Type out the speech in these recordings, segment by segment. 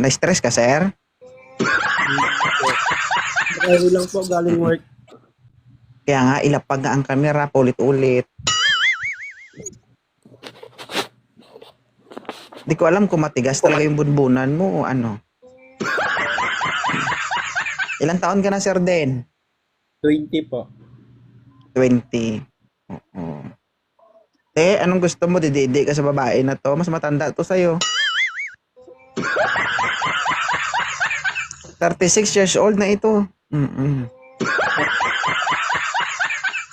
Na-stress ka, sir? Dahil lang po galing work. Kaya nga, ilapag nga ang camera, ulit-ulit. Di ko alam kung matigas talaga yung bunbunan mo o ano. Ilang taon ka na, Sir Den? 20 po. 20. Oo. Anong gusto mo? Dididi ka sa babae na to? Mas matanda to sa'yo. 36 years old na ito.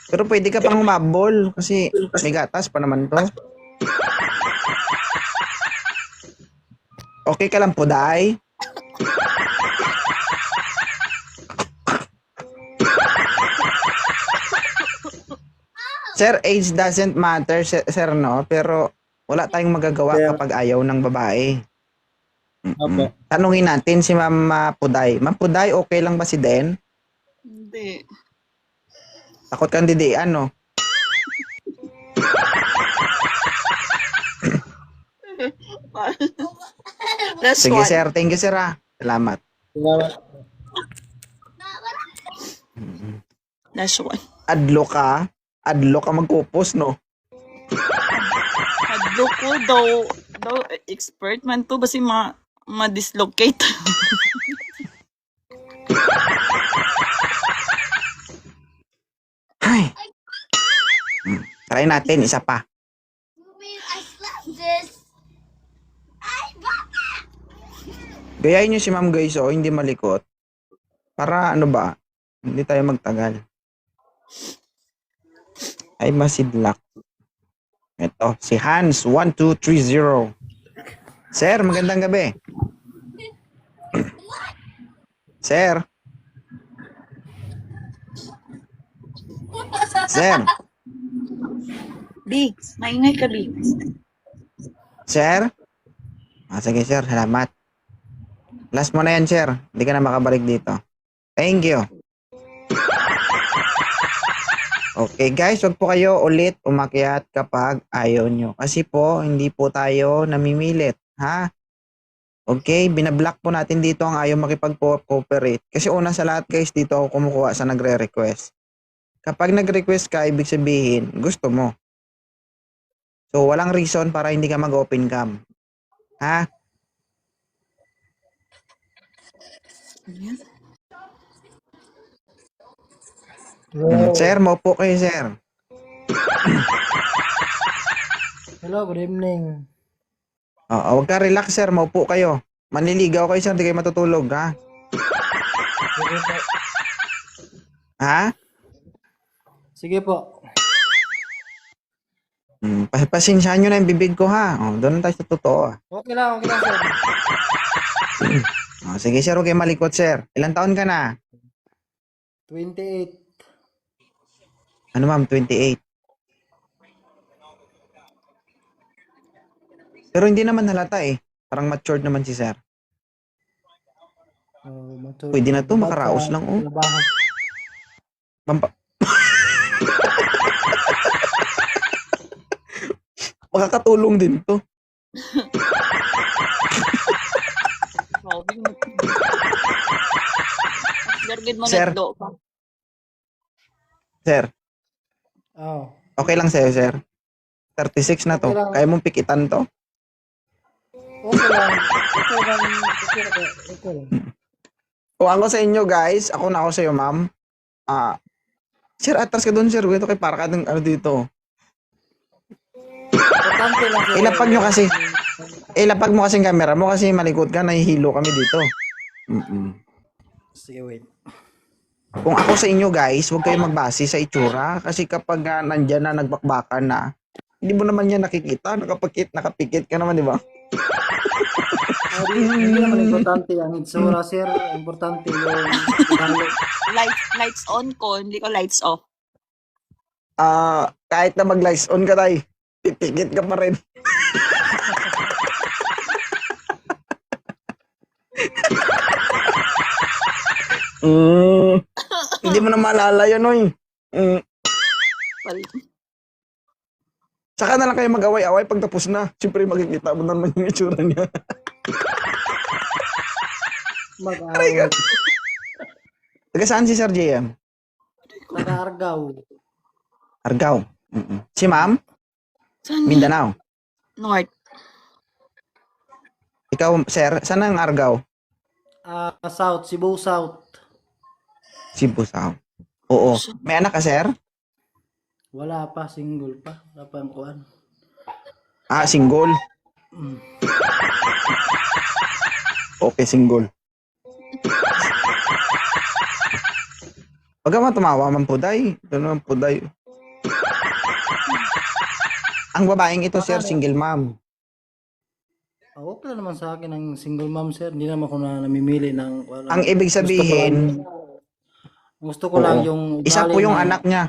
Pero pwede ka pang humabol kasi may gatas pa naman to. Okay ka lang po, Day? Sir, age doesn't matter, sir, no? Pero wala tayong magagawa kapag ayaw ng babae. Opo. Tanungin natin si Ma'am Puday. Ma'am Puday, okay lang ba si Den? Hindi. Takot kang didian, no? Last Sige, one. sir. Thank you, sir, ah. Salamat. Salamat. Last one. Adlo ka magkupos, no? Hadlo ko daw expert man to basi ma-dislocate. Ay. Try natin, isa pa. I slept this. Gayahin nyo si Ma'am guys, oh, hindi malikot. Para ano ba, hindi tayo magtagal. Ay masidlak. Ito, si Hans, 1230. Sir, magandang gabi. Sir. Sir. B, maingay ka, B. Sir? Sige, sir. Salamat. Last mo na yan, sir. Hindi ka na makabalik dito. Thank you. Okay, guys. Huwag po kayo ulit umakyat kapag ayaw nyo. Kasi po, hindi po tayo namimilit. Ha? Okay? Binablock po natin dito ang ayaw makipag-cooperate. Kasi una sa lahat, guys, dito ako kumukuha sa nagre-request. Kapag nag-request ka, ibig sabihin, gusto mo. So, walang reason para hindi ka mag-open cam. Ha? Sir, maupo kayo, sir. Hello, good evening. Oo, wag ka relax, sir. Maupo kayo. Manliligaw kayo, sir. Hindi kayo matutulog, ha? Sige po. Ha? Sige po. Pasensyahan nyo na yung bibig ko, ha? Doon tayo sa totoo, ha? Okay lang, sir. Sige, sir. Huwag kayo malikot, sir. Ilang taon ka na? 28. Ano, ma'am? 28. Pero hindi naman halata, eh. Parang matured naman si sir. Pwede na to, makaraos lang, oh. Makakatulong din to. Sir. Sir. Oh. Okay lang sa'yo, sir. 36 na to. Okay lang. Kaya mong pikitan to? Okay lang. Okay lang. Kung ako sa inyo, guys, ako na ako sa'yo, ma'am. Sir, atras ka doon, sir. Ito kay para ka ng ano dito. Importante lang, sir. Ilapag mo kasi camera mo kasi malikot ka, nahihilo kami dito. Sige, wait. Kung ako sa inyo, guys, huwag kayong magbase sa itsura kasi kapag nandyan na nagbakbakan na, hindi mo naman yan nakikita, nakapikit ka naman, di ba? Hindi naman importante ang itsura, sir. Importante yung Lights on ko, hindi ko lights off. Kahit na mag-lights on ka tayo, pipikit ka pa rin. Hindi mo na maalala yun, oy. Saka na lang kayo mag-away-away pag tapos na. Siyempre makikita mo naman yung itsura niya. Mag-away. Taga saan si Sir JM? Taga-Argao. Argao. Si ma'am? Saan? Mindanao. North. Ikaw, sir, saan ang Argao? South, Cebu South. Cebu South. Oo. May anak ka, sir? Wala pa, single pa. Wala pa ang kuan. Single. Mm. Okay, single. Huwag ka man tumawa, Mampuday. Ito naman, Puday. Ang babaeng ito, sir, single mom. Okay lang naman sa akin ang single mom, sir. Hindi naman ako na namimili ng... Ang ibig sabihin, Gusto ko lang oo, yung... isa po ugali yung na- anak niya.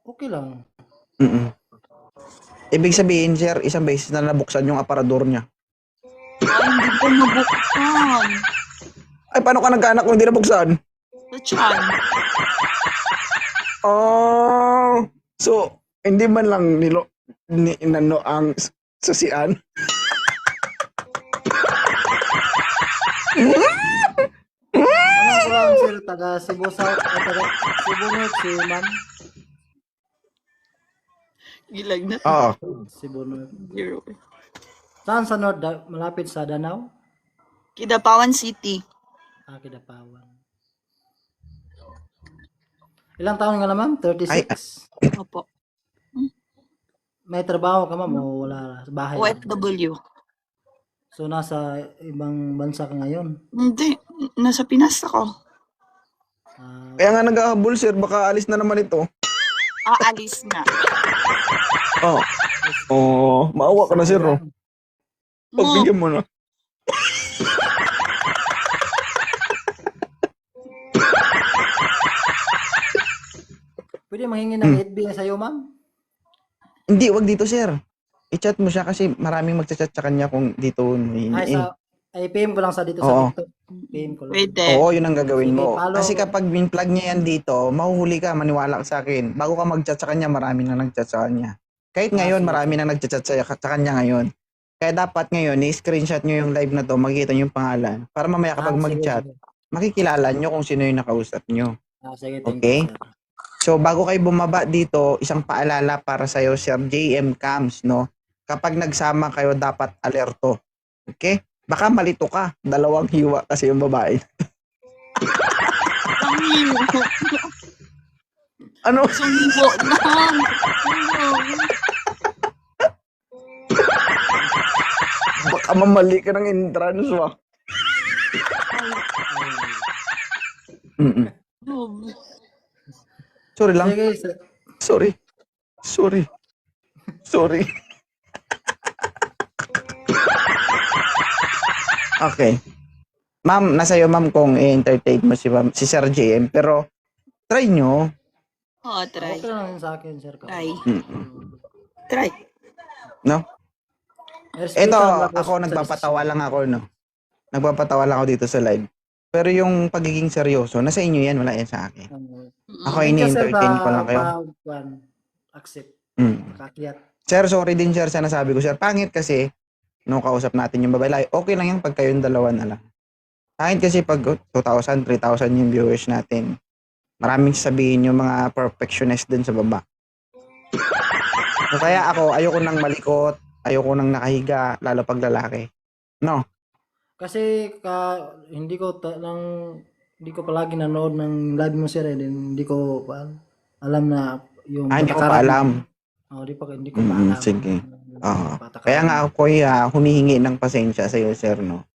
Okay lang. Ibig sabihin, sir, isang beses na nabuksan yung aparador niya. Ay, hindi ko mabuksan. Ay, paano ka nagkaanak kung hindi nabuksan? Sa tiyan. Oh, so, hindi man lang inano ang susian. Ano ko lang, sir, taga Cebu South, taga Cebu North, si ma'am. Gilag na. Oo. Cebu North. Zero. Saan sa North? Malapit sa Danau? Kidapawan City. Kidapawan. Ilang taon ka na, ma'am? 36? Opo. May trabaho ka, ma'am, o wala? Sa bahay lang? OFW. So, nasa ibang bansa ka ngayon? Hindi. Nasa Pinas ako. Kaya nga nag-ahabol, sir, baka alis na naman ito. Aalis na. Oh. Oh, maawa ka na, sir, oh. Pagbigyan mo na. Pwede manghingi ng 8B sa'yo, ma'am? Hindi, wag dito, sir. I-chat mo siya kasi maraming magchat-chat sa kanya kung dito Ay, PM ko lang sa dito Oo. sa TikTok. PM ko lang. Pwede. Oo, yun ang gagawin Sige, mo. follow. Kasi kapag min-plug niya yan dito, mahuhuli ka, maniwala ka sa akin. Bago ka mag-chat sa kanya, marami na nag-chat sa kanya. Kahit ngayon, sige, marami na nag-chat sa kanya ngayon. Kaya dapat ngayon, i-screenshot nyo yung live na to, makikita nyo yung pangalan. Para mamaya kapag sige, mag-chat, sige. makikilala nyo kung sino yung nakausap nyo. Sige, thank Okay? you, sir. So, bago kayo bumaba dito, isang paalala para sa'yo, Sir JM Cams, no? Kapag nagsama kayo, dapat alerto. Okay? Baka malito ka. Dalawang hiwa kasi yung babae. Ang hirap. Ano? Sumbo lang. Baka mamali ka ng entrance, wa? Mm-mm. Sorry lang. Sige, sir. Sorry. Sorry. Sorry. Okay. Ma'am, nasa iyo ma'am kung i-entertain mo si Sir JM. Pero, try nyo. Oo, try. Okay lang sa akin, sir. Try. Mm-mm. Try. No? Respeto Ito, lang ako sa nagpapatawa lang ako, no? Nagpapatawa lang ako dito sa live. Pero yung pagiging seryoso, nasa inyo yan, wala yan sa akin. Ako Thank you, sir, ini-entertain ko lang kayo. Accept. Mm. Kakyat. Sir, sorry din sir sa nasabi ko, sir. Pangit kasi, nung kausap natin yung babae, okay lang yan pag kayong dalawa na lang. Pangit kasi pag 2,000, 3,000 yung viewers natin. Maraming sabihin yung mga perfectionist din sa baba. So, kaya ako, ayoko nang malikot, ayoko nang nakahiga, lalo pag lalaki. No? Kasi hindi ko palagi nanood ng live mo, sir. Hindi ko alam na yung Hindi ko pa patakaran. alam. Hindi ko pa alam. Sige. Patakaran. Kaya nga ako humihingi ng pasensya sa iyo, sir, no?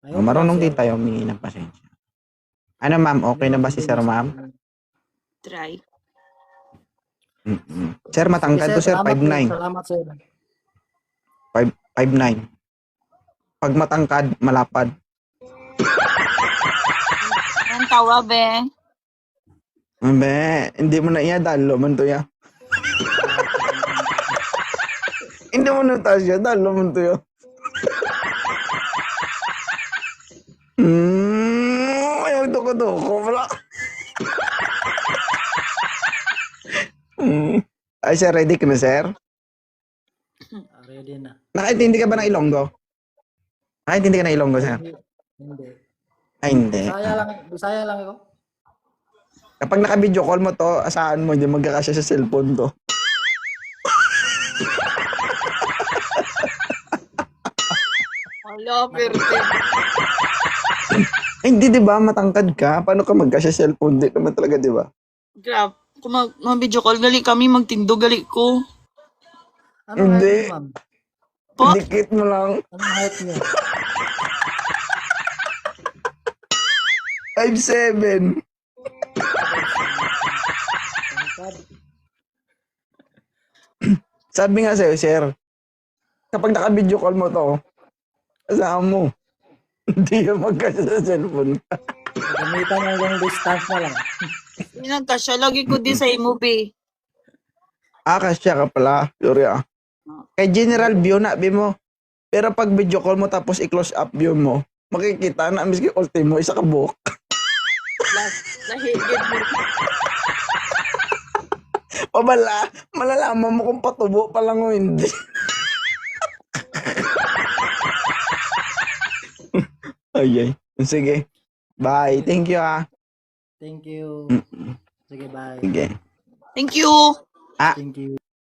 Ayun, Marunong sir. din tayo humingi ng pasensya. Ano, ma'am? Okay na ba si sir, ma'am? Try. Mm-mm. Sir, matangkad to, sir. Salamat, 5'9". Salamat, sir. 5'9". Pag matangkad, malapad. Ang tawa, be. Mbe, hindi mo na iya, dalo man to ya. Hindi mo na tasya, dalo man to ya. Ayaw tuko-tuko, wala. Ay, sir, ready ka na, sir? Ready na. Nakaintindi ka ba ng Ilonggo? Ay, hindi ka na Ilonggo, sir. Hindi. Ay, hindi. Bisaya lang ako. Kapag naka-video call mo to, asahan mo, hindi magkakasya sa cellphone to. Hala, perfect. Ay, hindi, di ba? Matangkad ka. Paano ka magkasya sa cellphone? Di naman talaga, di ba? Grab. Kung mag-video call, gali kami, magtindo, gali ko. Anong Hindi. height niyo, ma'am? Po? Dikit mo lang. Anong height niyo? 5'7". Tangkad. Sabi nga sa'yo, sir, kapag naka-video call mo to, asahan mo. Hindi ka magkasya sa cellphone. Gamitan mo yung distance na lang. Pinagkasya, lagi ko di sa imo, be. Kasya ka pala. Sorry Kay general view na, bi mo. Pero pag video call mo tapos i-close up view mo, makikita na miski ultimo, isa ka buhok. Nahigid mo. Malalaman mo kung patubo pa lang o hindi. Ay. Sige. Bye. Thank you Thank you. Sige, bye. Sige. Thank you. Thank you.